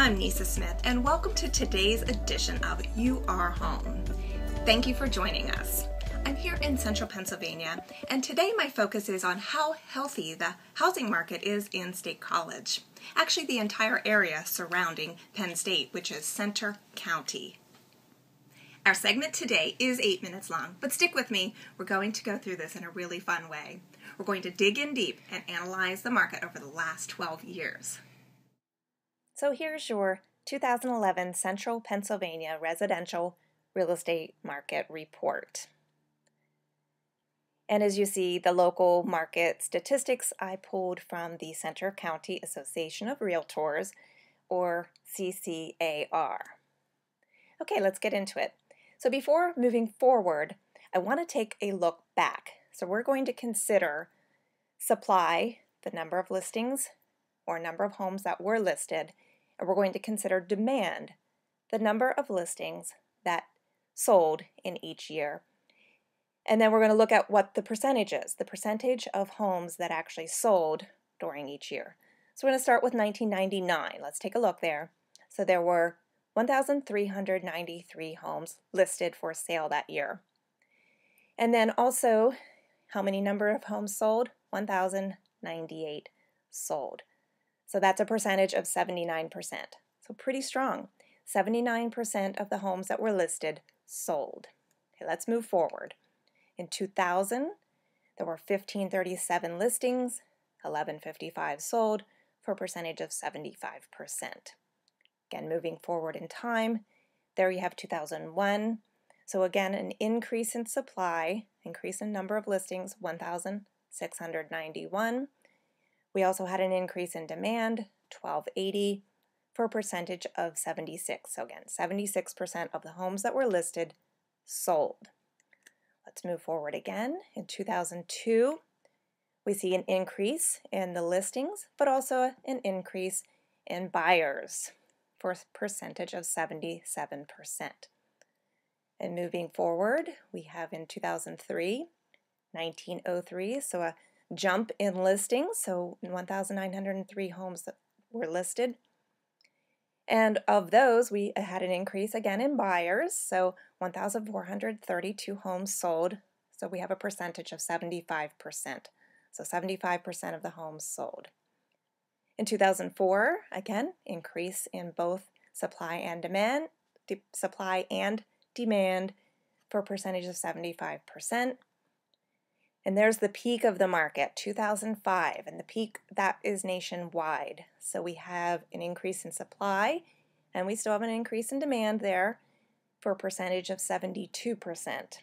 I'm Nyssa Smith, and welcome to today's edition of You Are Home. Thank you for joining us. I'm here in central Pennsylvania, and today my focus is on how healthy the housing market is in State College. Actually, the entire area surrounding Penn State, which is Center County. Our segment today is 8 minutes long, but stick with me. We're going to go through this in a really fun way. We're going to dig in deep and analyze the market over the last 12 years. So here's your 2011 Central Pennsylvania Residential Real Estate Market Report. And as you see, the local market statistics I pulled from the Center County Association of Realtors, or CCAR. Okay, let's get into it. So before moving forward, I want to take a look back. So we're going to consider supply, the number of listings or number of homes that were listed, and we're going to consider demand, the number of listings that sold in each year. And then we're going to look at what the percentage is, the percentage of homes that actually sold during each year. So we're going to start with 1999. Let's take a look there. So there were 1,393 homes listed for sale that year. And then also, how many number of homes sold? 1,098 sold. So that's a percentage of 79%. So pretty strong. 79% of the homes that were listed sold. Okay, let's move forward. In 2000, there were 1,537 listings, 1,155 sold, for a percentage of 75%. Again, moving forward in time, there you have 2001. So again, an increase in supply, increase in number of listings, 1,691. We also had an increase in demand, 1,280, for a percentage of 76. So again, 76% of the homes that were listed sold. Let's move forward again. In 2002, we see an increase in the listings, but also an increase in buyers for a percentage of 77%. And moving forward, we have in 2003, 1903, so a jump in listings, so 1,903 homes that were listed. And of those, we had an increase again in buyers, so 1,432 homes sold, so we have a percentage of 75%. So 75% of the homes sold. In 2004, again, increase in both supply and demand for a percentage of 75%. And there's the peak of the market, 2005, and the peak that is nationwide. So we have an increase in supply, and we still have an increase in demand there for a percentage of 72%.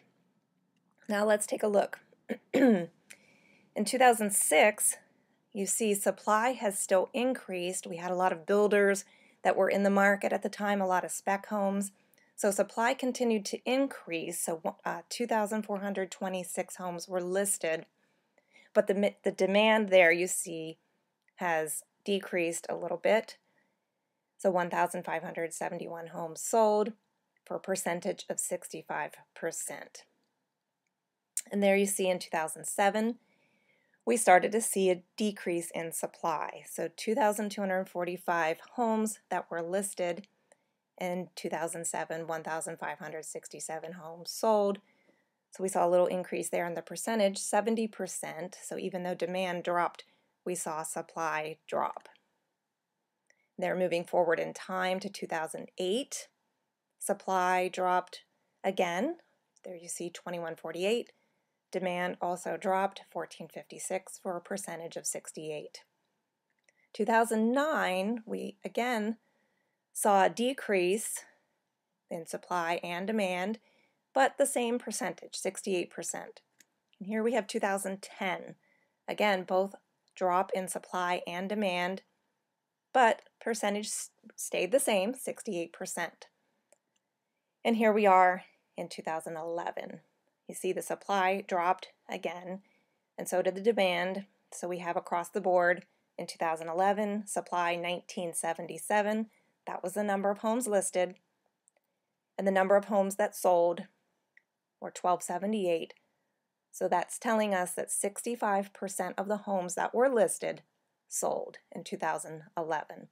Now let's take a look. In 2006, you see supply has still increased. We had a lot of builders that were in the market at the time, a lot of spec homes. So supply continued to increase, so 2,426 homes were listed, but the demand there, you see, has decreased a little bit. So 1,571 homes sold for a percentage of 65%. And there you see in 2007, we started to see a decrease in supply. So 2,245 homes that were listed. In 2007, 1,567 homes sold. So we saw a little increase there in the percentage, 70%. So even though demand dropped, we saw supply drop. They're moving forward in time to 2008. Supply dropped again. There you see 2,148. Demand also dropped, 1,456 for a percentage of 68. 2009, we again saw a decrease in supply and demand, but the same percentage, 68%. And here we have 2010. Again, both drop in supply and demand, but percentage stayed the same, 68%. And here we are in 2011. You see the supply dropped again, and so did the demand. So we have across the board in 2011, supply 1,977. That was the number of homes listed, and the number of homes that sold were 1,278. So that's telling us that 65% of the homes that were listed sold in 2011.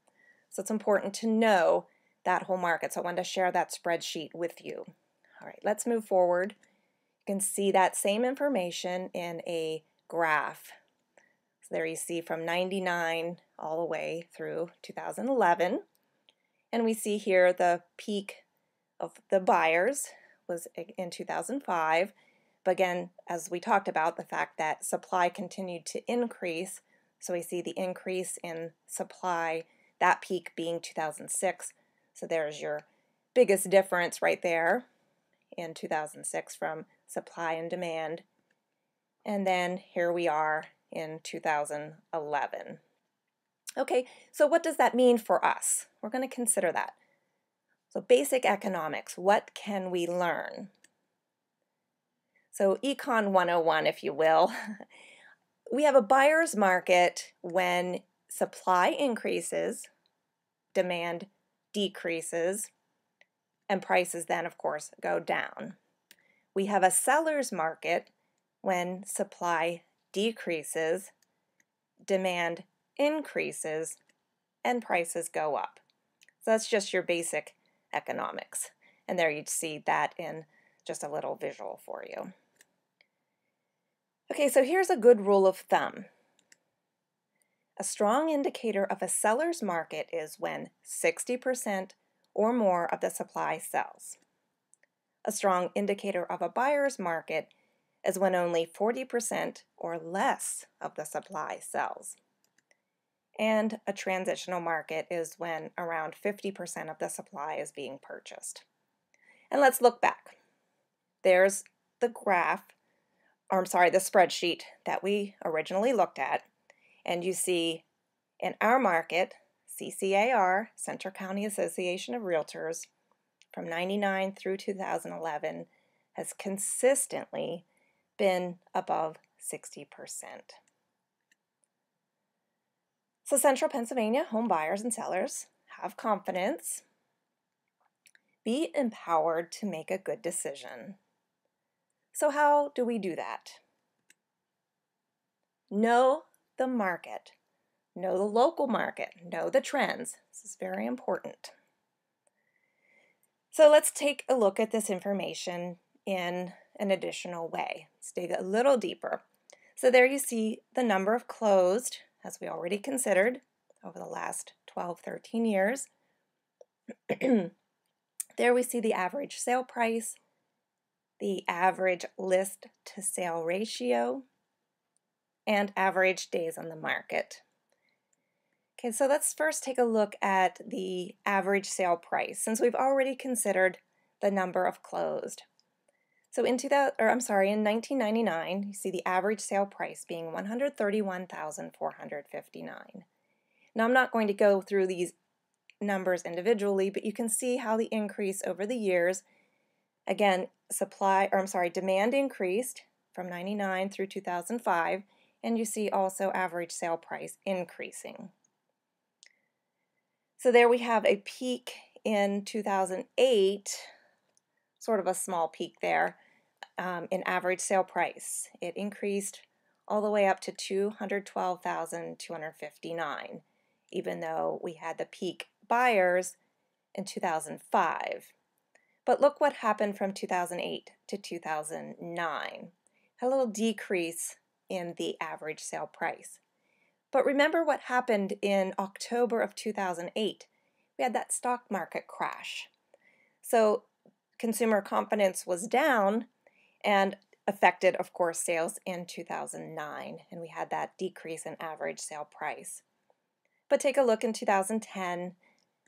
So it's important to know that whole market. So I wanted to share that spreadsheet with you. All right, let's move forward. You can see that same information in a graph. So there you see from 99 all the way through 2011. And we see here the peak of the buyers was in 2005. But again, as we talked about, the fact that supply continued to increase, so we see the increase in supply, that peak being 2006. So there's your biggest difference right there in 2006 from supply and demand. And then here we are in 2011. Okay, so what does that mean for us? We're going to consider that. So basic economics, what can we learn? So Econ 101, if you will. We have a buyer's market when supply increases, demand decreases, and prices then, of course, go down. We have a seller's market when supply decreases, demand increases, and prices go up. So that's just your basic economics. And there you'd see that in just a little visual for you. Okay, so here's a good rule of thumb. A strong indicator of a seller's market is when 60% or more of the supply sells. A strong indicator of a buyer's market is when only 40% or less of the supply sells. And a transitional market is when around 50% of the supply is being purchased. And let's look back. There's the graph, or I'm sorry, the spreadsheet that we originally looked at. And you see in our market, CCAR, Central County Association of Realtors, from 99 through 2011 has consistently been above 60%. So Central Pennsylvania home buyers and sellers have confidence. Be empowered to make a good decision. So how do we do that? Know the market. Know the local market. Know the trends. This is very important. So let's take a look at this information in an additional way. Let's dig a little deeper. So there you see the number of closed, as we already considered, over the last 12, 13 years. There we see the average sale price, the average list to sale ratio, and average days on the market. Okay, so let's first take a look at the average sale price, since we've already considered the number of closed. So in 1999, you see the average sale price being $131,459. Now I'm not going to go through these numbers individually, but you can see how the increase over the years. Again, demand increased from 99 through 2005, and you see also average sale price increasing. So there we have a peak in 2008, sort of a small peak there, in average sale price. It increased all the way up to $212,259, even though we had the peak buyers in 2005. But look what happened from 2008 to 2009. A little decrease in the average sale price. But remember what happened in October of 2008. We had that stock market crash. So consumer confidence was down and affected, of course, sales in 2009. And we had that decrease in average sale price. But take a look in 2010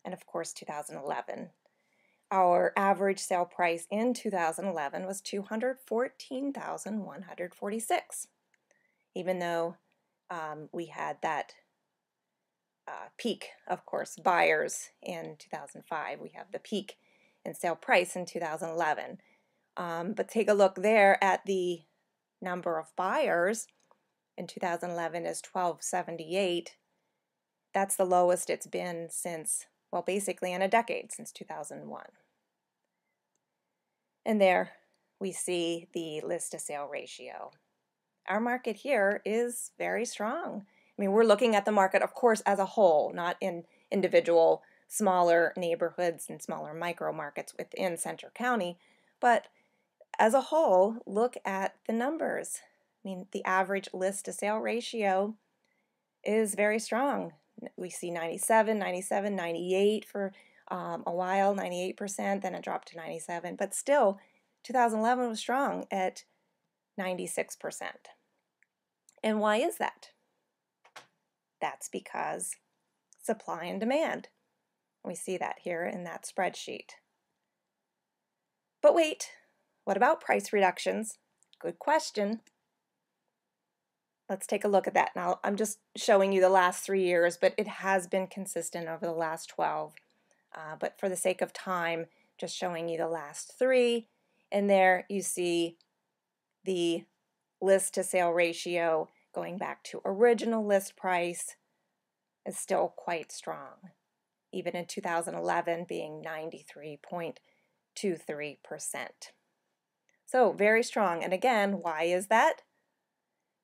and, of course, 2011. Our average sale price in 2011 was $214,146, even though we had that peak, of course, buyers in 2005. We have the peak in sale price in 2011. But take a look there at the number of buyers in 2011 is 1278. That's the lowest it's been since, well, basically in a decade, since 2001. And there we see the list to sale ratio. Our market here is very strong. I mean, we're looking at the market, of course, as a whole, not in individual smaller neighborhoods and smaller micro markets within Centre County, but as a whole, look at the numbers. I mean, the average list to sale ratio is very strong. We see 97, 97, 98 for a while, 98%, then it dropped to 97, but still 2011 was strong at 96%. And why is that? That's because supply and demand. We see that here in that spreadsheet. But wait, what about price reductions? Good question. Let's take a look at that. Now, I'm just showing you the last 3 years, but it has been consistent over the last 12. But for the sake of time, just showing you the last 3. And there you see the list to sale ratio going back to original list price is still quite strong, even in 2011 being 93.23%. So very strong. And again, why is that?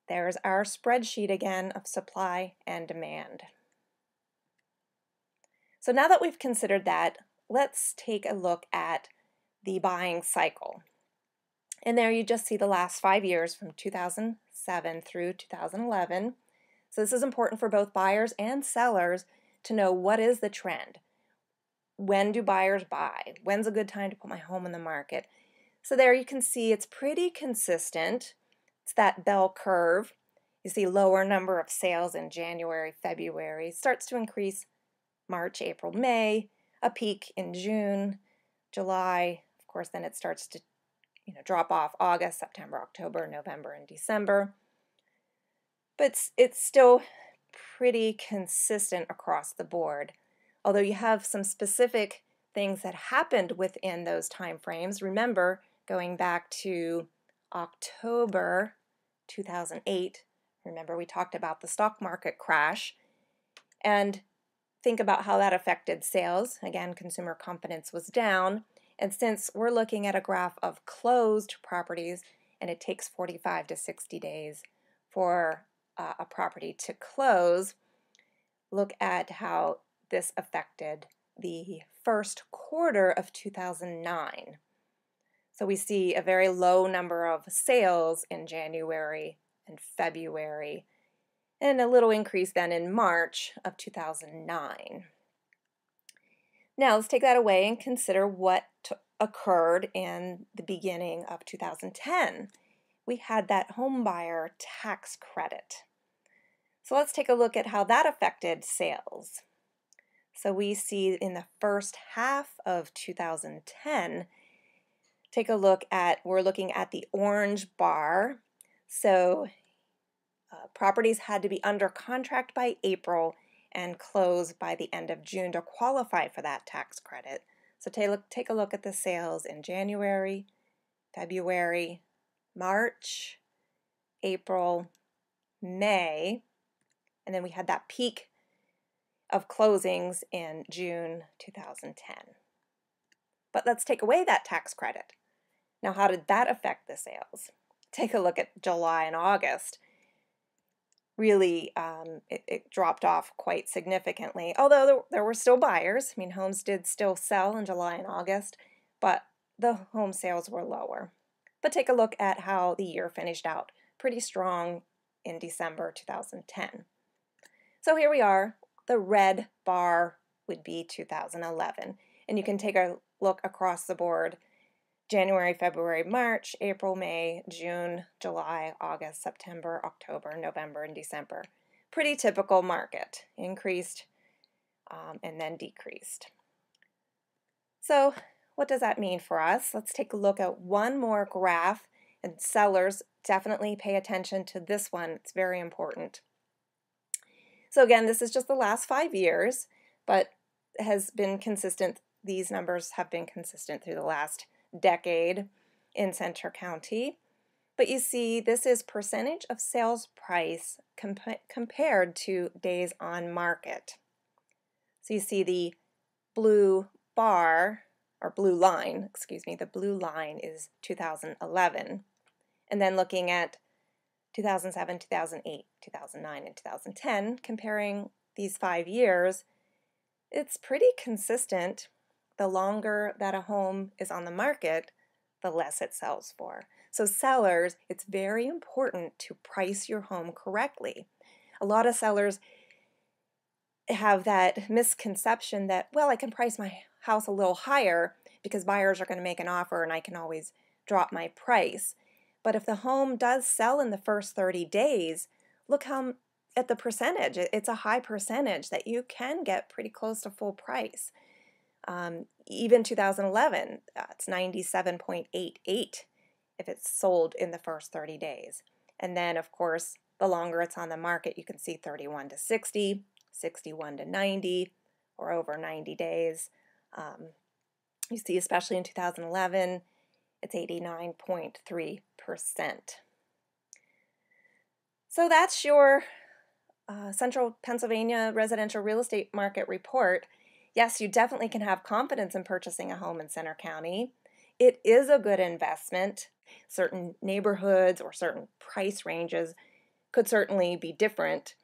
There's our spreadsheet again of supply and demand. So now that we've considered that, let's take a look at the buying cycle. And there you just see the last 5 years from 2007 through 2011. So this is important for both buyers and sellers to know what is the trend. When do buyers buy? When's a good time to put my home in the market? So there you can see it's pretty consistent. It's that bell curve. You see lower number of sales in January, February, starts to increase March, April, May, a peak in June, July. Of course, then it starts to drop off August, September, October, November, and December. But it's still pretty consistent across the board. Although you have some specific things that happened within those time frames. Remember, going back to October 2008, remember we talked about the stock market crash, and think about how that affected sales. Again, consumer confidence was down, and since we're looking at a graph of closed properties, and it takes 45 to 60 days for a property to close, look at how this affected the first quarter of 2009. So we see a very low number of sales in January and February, and a little increase then in March of 2009. Now let's take that away and consider what occurred in the beginning of 2010. We had that home buyer tax credit. So let's take a look at how that affected sales. So we see in the first half of 2010, take a look at, we're looking at the orange bar. So properties had to be under contract by April and close by the end of June to qualify for that tax credit. So take a look at the sales in January, February, March, April, May, and then we had that peak of closings in June 2010. But let's take away that tax credit. Now, how did that affect the sales? Take a look at July and August. Really, it dropped off quite significantly, although there were still buyers. I mean, homes did still sell in July and August, but the home sales were lower. But take a look at how the year finished out. Pretty strong in December 2010. So here we are. The red bar would be 2011. And you can take a look across the board. January, February, March, April, May, June, July, August, September, October, November, and December. Pretty typical market. Increased and then decreased. So what does that mean for us? Let's take a look at one more graph, and sellers definitely pay attention to this one. It's very important. So again, this is just the last 5 years, but has been consistent. These numbers have been consistent through the last decade in Centre County. But you see, this is percentage of sales price compared to days on market. So you see the blue bar, or blue line, excuse me, the blue line is 2011. And then looking at 2007, 2008, 2009, and 2010, comparing these 5 years, It's pretty consistent. The longer that a home is on the market, the less it sells for. So sellers, it's very important to price your home correctly. A lot of sellers have that misconception that, well, I can price my house a little higher because buyers are going to make an offer and I can always drop my price. But if the home does sell in the first 30 days, look how at the percentage. It's a high percentage that you can get pretty close to full price. Even 2011, it's 97.88 if it's sold in the first 30 days. And then, of course, the longer it's on the market, you can see 31 to 60, 61 to 90, or over 90 days. You see, especially in 2011, it's 89.3%. So that's your Central Pennsylvania residential real estate market report. Yes, you definitely can have confidence in purchasing a home in Center County. It is a good investment. Certain neighborhoods or certain price ranges could certainly be different.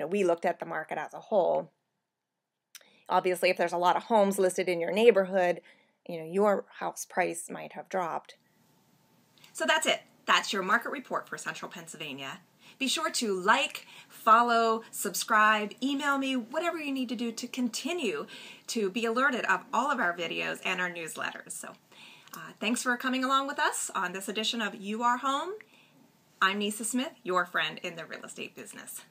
We looked at the market as a whole. Obviously, if there's a lot of homes listed in your neighborhood, your house price might have dropped. So that's it. That's your market report for Central Pennsylvania. Be sure to like, follow, subscribe, email me, whatever you need to do to continue to be alerted of all of our videos and our newsletters. So thanks for coming along with us on this edition of You Are Home. I'm Nyssa Smith, your friend in the real estate business.